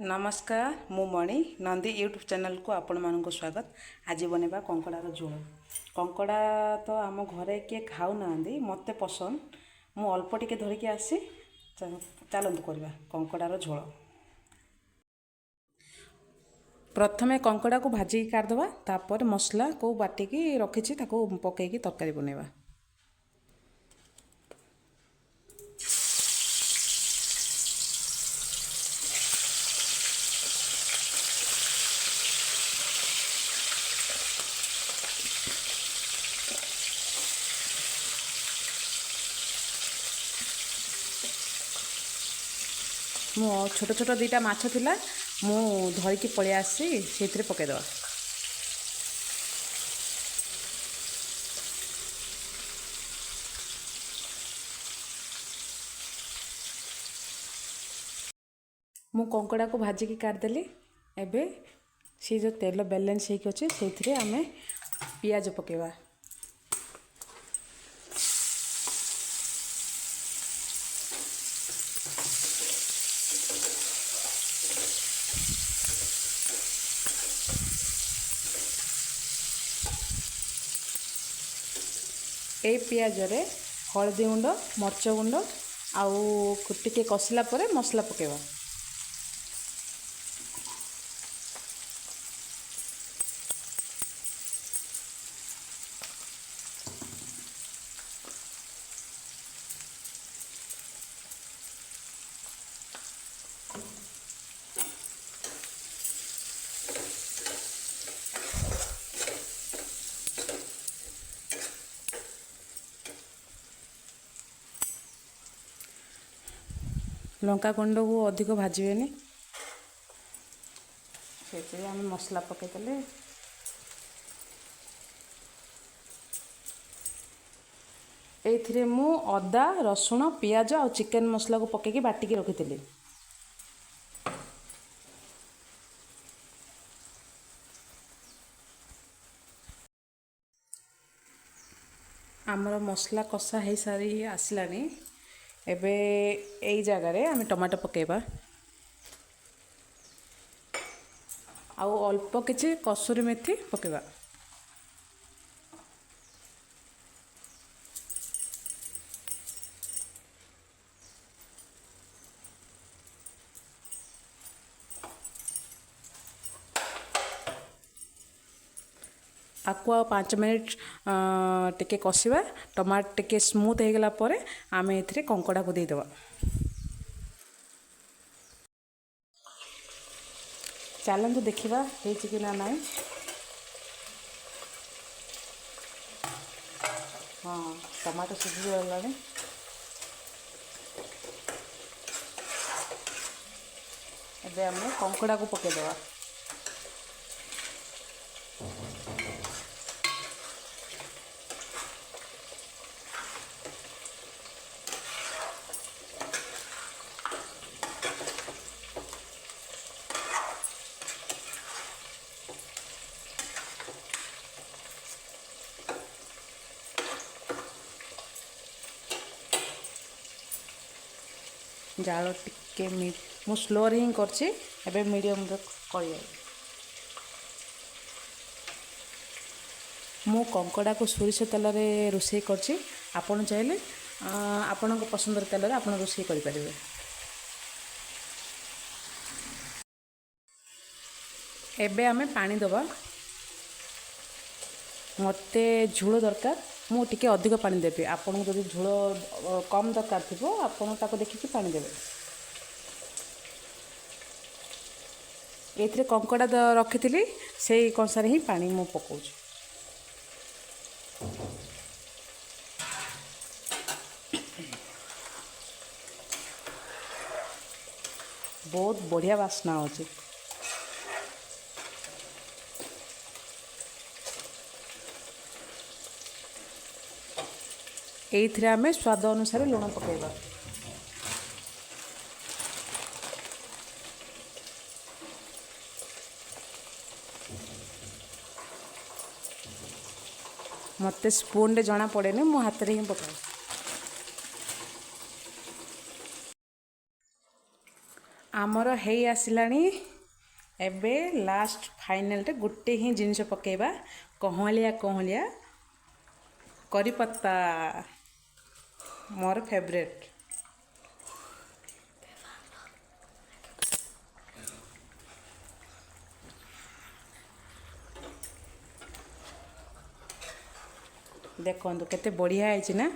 नमस्कार मु मणि Nandi YouTube channel को आपण मानक स्वागत। आज बनवा कंकड़ार झोल। कंकड़ा तो आम घरे किए खाऊ ना मते पसंद। मु अल्प टिके धरिकी आसी चलतु करवा कंकड़ार झोल। प्रथमे कंकड़ा को भाजी काटदवा तापर मसला को बाटिकी रखी पकईकी तरकारी बनवा। मो छोट छोट दीटा माछ थिला मु धरिकी पळि आसी सेथिरे पकेदवा। मु कंकड़ा को भाजिकी काटदेली। एबे से जो तेल बैलेंस होइक अछि सेथिरे आमे पियाज पकेवा। ए पियाज रे हलदी गुंड मर्च गुंड आउ टिके कसिला परे मसला पकेवा। लंका गुंड को अधिक भाजबेनी से आम मसला पकईदेले। एथिरे मु अदा रसुण पियाज और चिकेन मसला को पकईकी बाटिकी रखी। आमर मसला कषा हो सारी आसलानी। एबे एई जगार आम टमाटो पकेबा आउ अल्प किछि कसूरी मेथी पकेबा। आकु 5 मिनट टिके कषिबा। टमाटो टिके स्मूथ हो गला परे आमे एथिरे कंकड़ा को देदवा। चलतु देखा कि ना नाई। हाँ टमाटो सिझी गला। एबे आमे कंकड़ा को पकेदवा। जाल टिके मु स्लो रे ही करछि। एबे मीडियम रे करिया। मु कंकड़ा को सोरिष तेल रे रोषे करछि। आपण चाहिले आपण को पसंद तेल रे आपण रोषे करि परिबे। एबे आमे पानी दबा। मते झोल दरकार मु टिके अधिक पानी देबे। आपन जदि झोल कम दरकार थिबो आपन ताको देखिकि पानी देबे। एथिरे कंकड़ा रखिथिली सेई कंसारे ही पानी मु पकाउछि। बहुत बढ़िया वासना होछि। एथिरे आमे स्वाद अनुसार लुण पकेबा। मते स्पून रे जना पड़ेनी मो हाथ रे ही पकाए। ଆମର ହେଇ ଆସିଲାଣି ଏବେ ଲାଷ୍ଟ ଫାଇନାଲରେ ଗୋଟେ ହିଁ ଜିନିଷ ପକାଇବା କହଳିଆ କହଳିଆ କରି ପତ୍ତା ମୋର ଫେଭରେଟ୍। ଦେଖନ୍ତୁ କେତେ ବଢ଼ିଆ ହେଇଛି ନା।